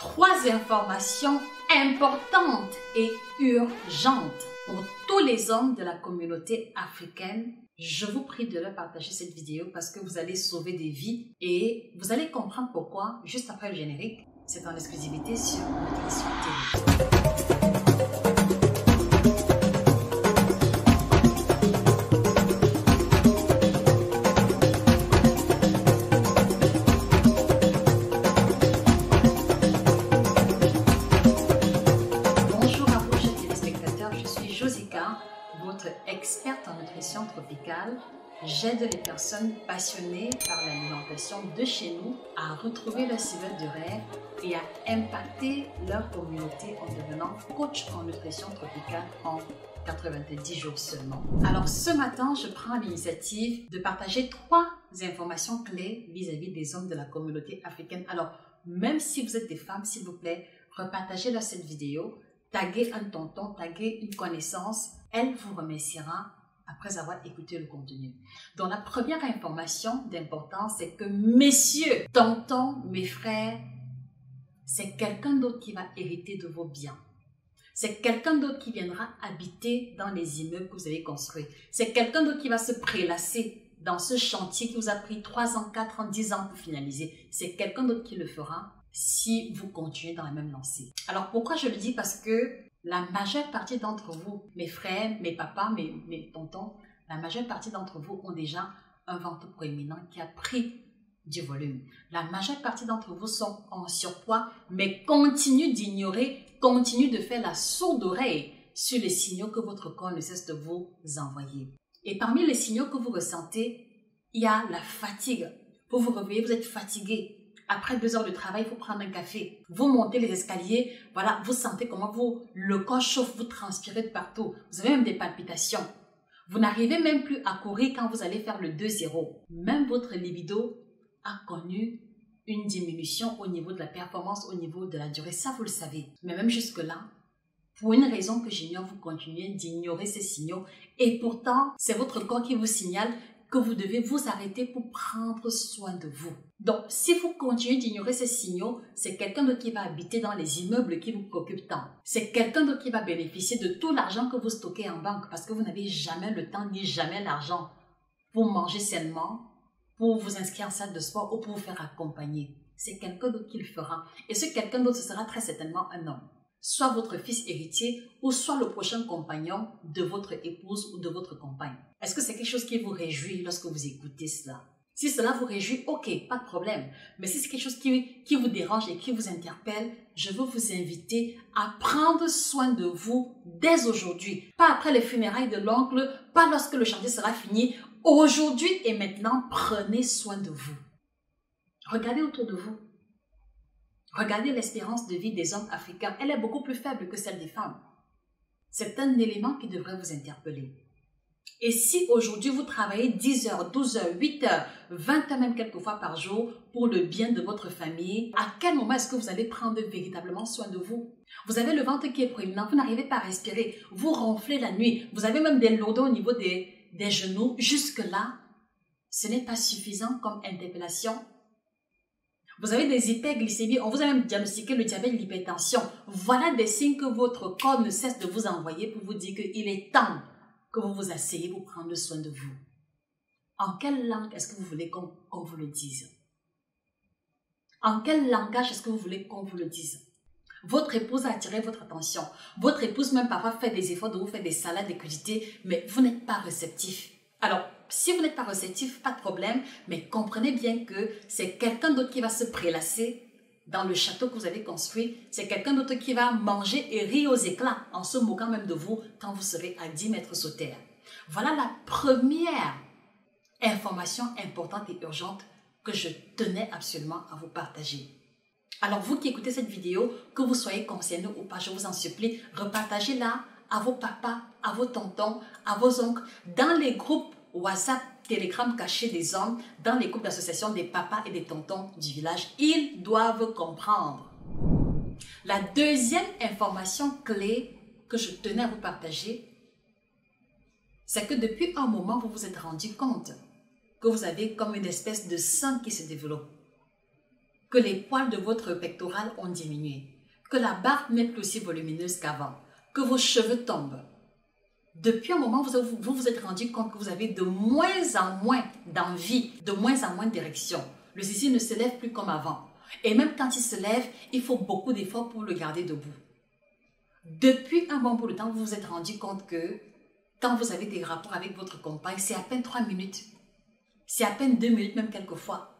Trois informations importantes et urgentes pour tous les hommes de la communauté africaine. Je vous prie de leur partager cette vidéo parce que vous allez sauver des vies et vous allez comprendre pourquoi juste après le générique. C'est en exclusivité sur Nutrition TV. Votre experte en nutrition tropicale. J'aide les personnes passionnées par l'alimentation de chez nous à retrouver leur cible de rêve et à impacter leur communauté en devenant coach en nutrition tropicale en 90 jours seulement. Alors ce matin, je prends l'initiative de partager trois informations clés vis-à-vis des hommes de la communauté africaine. Alors même si vous êtes des femmes, s'il vous plaît, repartagez-leur cette vidéo. Taguez un tonton, taguez une connaissance, elle vous remerciera après avoir écouté le contenu. Donc la première information d'importance, c'est que messieurs, tontons, mes frères, c'est quelqu'un d'autre qui va hériter de vos biens. C'est quelqu'un d'autre qui viendra habiter dans les immeubles que vous avez construits. C'est quelqu'un d'autre qui va se prélasser dans ce chantier qui vous a pris 3 ans, 4 ans, 10 ans pour finaliser. C'est quelqu'un d'autre qui le fera si vous continuez dans la même lancée. Alors pourquoi je le dis? Parce que la majeure partie d'entre vous, mes frères, mes papas, mes tontons, la majeure partie d'entre vous ont déjà un ventre proéminent qui a pris du volume. La majeure partie d'entre vous sont en surpoids, mais continuent d'ignorer, continuent de faire la sourde oreille sur les signaux que votre corps ne cesse de vous envoyer. Et parmi les signaux que vous ressentez, il y a la fatigue. Vous vous réveillez, vous êtes fatigué. Après 2 heures de travail, il faut prendre un café. Vous montez les escaliers, voilà, vous sentez comment le corps chauffe, vous transpirez de partout. Vous avez même des palpitations. Vous n'arrivez même plus à courir quand vous allez faire le 2-0. Même votre libido a connu une diminution au niveau de la performance, au niveau de la durée. Ça, vous le savez. Mais même jusque-là, pour une raison que j'ignore, vous continuez d'ignorer ces signaux. Et pourtant, c'est votre corps qui vous signale que vous devez vous arrêter pour prendre soin de vous. Donc, si vous continuez d'ignorer ces signaux, c'est quelqu'un d'autre qui va habiter dans les immeubles qui vous préoccupent tant. C'est quelqu'un d'autre qui va bénéficier de tout l'argent que vous stockez en banque parce que vous n'avez jamais le temps ni jamais l'argent pour manger sainement, pour vous inscrire en salle de sport ou pour vous faire accompagner. C'est quelqu'un d'autre qui le fera. Et ce quelqu'un d'autre, ce sera très certainement un homme. Soit votre fils héritier ou soit le prochain compagnon de votre épouse ou de votre compagne. Est-ce que c'est quelque chose qui vous réjouit lorsque vous écoutez cela? Si cela vous réjouit, ok, pas de problème. Mais si c'est quelque chose qui vous dérange et qui vous interpelle, je veux vous inviter à prendre soin de vous dès aujourd'hui. Pas après les funérailles de l'oncle, pas lorsque le chantier sera fini. Aujourd'hui et maintenant, prenez soin de vous. Regardez autour de vous. Regardez l'espérance de vie des hommes africains. Elle est beaucoup plus faible que celle des femmes. C'est un élément qui devrait vous interpeller. Et si aujourd'hui vous travaillez 10 heures, 12 heures, 8 heures, 20 heures même quelquefois par jour pour le bien de votre famille, à quel moment est-ce que vous allez prendre véritablement soin de vous? Vous avez le ventre qui est proéminent, vous n'arrivez pas à respirer, vous ronflez la nuit, vous avez même des lourdeurs au niveau des genoux. Jusque-là, ce n'est pas suffisant comme interpellation. Vous avez des hyperglycémies, on vous a même diagnostiqué le diabète et l'hypertension. Voilà des signes que votre corps ne cesse de vous envoyer pour vous dire qu'il est temps que vous vous asseyez pour prendre soin de vous. En quelle langue est-ce que vous voulez qu'on vous le dise? En quel langage est-ce que vous voulez qu'on vous le dise? Votre épouse a attiré votre attention. Votre épouse même parfois fait des efforts de vous faire des salades, des crudités, mais vous n'êtes pas réceptif. Alors, si vous n'êtes pas réceptif, pas de problème, mais comprenez bien que c'est quelqu'un d'autre qui va se prélasser dans le château que vous avez construit. C'est quelqu'un d'autre qui va manger et rire aux éclats en se moquant même de vous quand vous serez à 10 mètres sous terre. Voilà la première information importante et urgente que je tenais absolument à vous partager. Alors vous qui écoutez cette vidéo, que vous soyez concerné ou pas, je vous en supplie, repartagez-la à vos papas, à vos tontons, à vos oncles, dans les groupes WhatsApp, Telegram cachés des hommes, dans les groupes d'association des papas et des tontons du village. Ils doivent comprendre. La deuxième information clé que je tenais à vous partager, c'est que depuis un moment, vous vous êtes rendu compte que vous avez comme une espèce de sang qui se développe. que les poils de votre pectoral ont diminué, que la barbe n'est plus aussi volumineuse qu'avant, que vos cheveux tombent. Depuis un moment, vous vous êtes rendu compte que vous avez de moins en moins d'envie, de moins en moins d'érection. Le zizi ne se lève plus comme avant. Et même quand il se lève, il faut beaucoup d'efforts pour le garder debout. Depuis un bon bout de temps, vous vous êtes rendu compte que quand vous avez des rapports avec votre compagne, c'est à peine 3 minutes. C'est à peine 2 minutes, même quelquefois.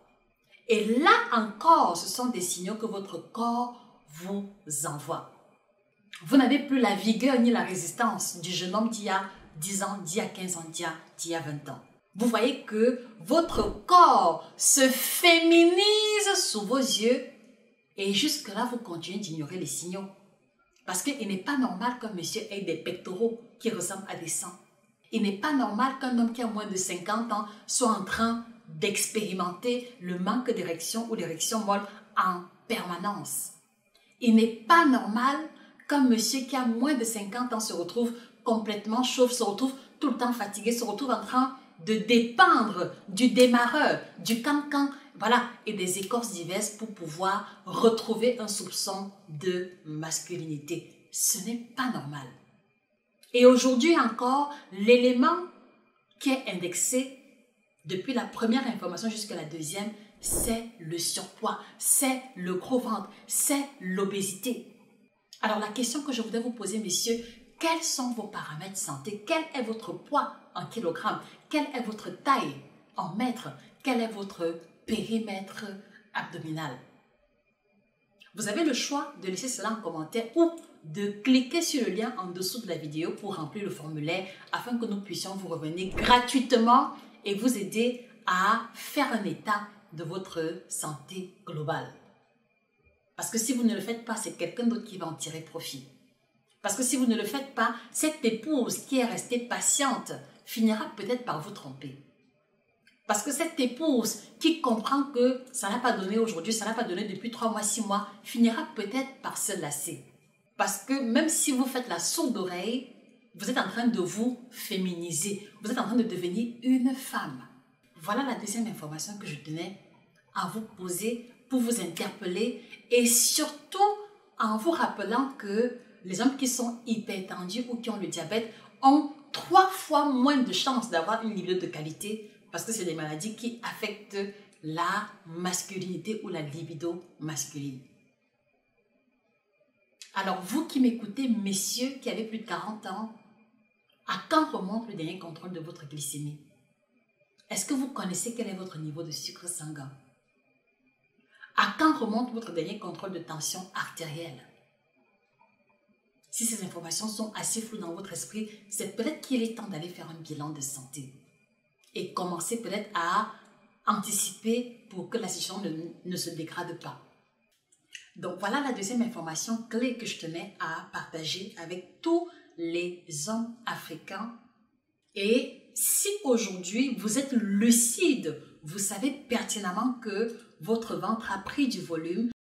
Et là encore, ce sont des signaux que votre corps vous envoie. Vous n'avez plus la vigueur ni la résistance du jeune homme d'il y a 10 ans, d'il y a 15 ans, d'il y a 20 ans. Vous voyez que votre corps se féminise sous vos yeux et jusque-là, vous continuez d'ignorer les signaux. Parce qu'il n'est pas normal qu'un monsieur ait des pectoraux qui ressemblent à des seins. Il n'est pas normal qu'un homme qui a moins de 50 ans soit en train d'expérimenter le manque d'érection ou l'érection molle en permanence. Il n'est pas normal qu'un monsieur qui a moins de 50 ans se retrouve complètement chauve, se retrouve tout le temps fatigué, se retrouve en train de dépendre du démarreur, du cancan, voilà, et des écorces diverses pour pouvoir retrouver un soupçon de masculinité. Ce n'est pas normal. Et aujourd'hui encore, l'élément qui est indexé depuis la première information jusqu'à la deuxième, c'est le surpoids, c'est le gros ventre, c'est l'obésité. Alors la question que je voudrais vous poser, messieurs, quels sont vos paramètres santé? Quel est votre poids en kilogrammes? Quelle est votre taille en mètres? Quel est votre périmètre abdominal? Vous avez le choix de laisser cela en commentaire ou de cliquer sur le lien en dessous de la vidéo pour remplir le formulaire afin que nous puissions vous revenir gratuitement et vous aider à faire un état de votre santé globale. Parce que si vous ne le faites pas, c'est quelqu'un d'autre qui va en tirer profit. Parce que si vous ne le faites pas, cette épouse qui est restée patiente finira peut-être par vous tromper. Parce que cette épouse qui comprend que ça n'a pas donné aujourd'hui, ça n'a pas donné depuis 3 mois, 6 mois, finira peut-être par se lasser. Parce que même si vous faites la sourde oreille, vous êtes en train de vous féminiser. Vous êtes en train de devenir une femme. Voilà la deuxième information que je tenais à vous poser pour vous interpeller et surtout en vous rappelant que les hommes qui sont hypertendus ou qui ont le diabète ont 3 fois moins de chances d'avoir une libido de qualité parce que c'est des maladies qui affectent la masculinité ou la libido masculine. Alors vous qui m'écoutez, messieurs qui avez plus de 40 ans, à quand remonte le dernier contrôle de votre glycémie? Est-ce que vous connaissez quel est votre niveau de sucre sanguin? À quand remonte votre dernier contrôle de tension artérielle? Si ces informations sont assez floues dans votre esprit, c'est peut-être qu'il est temps d'aller faire un bilan de santé et commencer peut-être à anticiper pour que la situation ne se dégrade pas. Donc voilà la deuxième information clé que je tenais à partager avec tous les hommes africains. Et si aujourd'hui vous êtes lucide, vous savez pertinemment que votre ventre a pris du volume,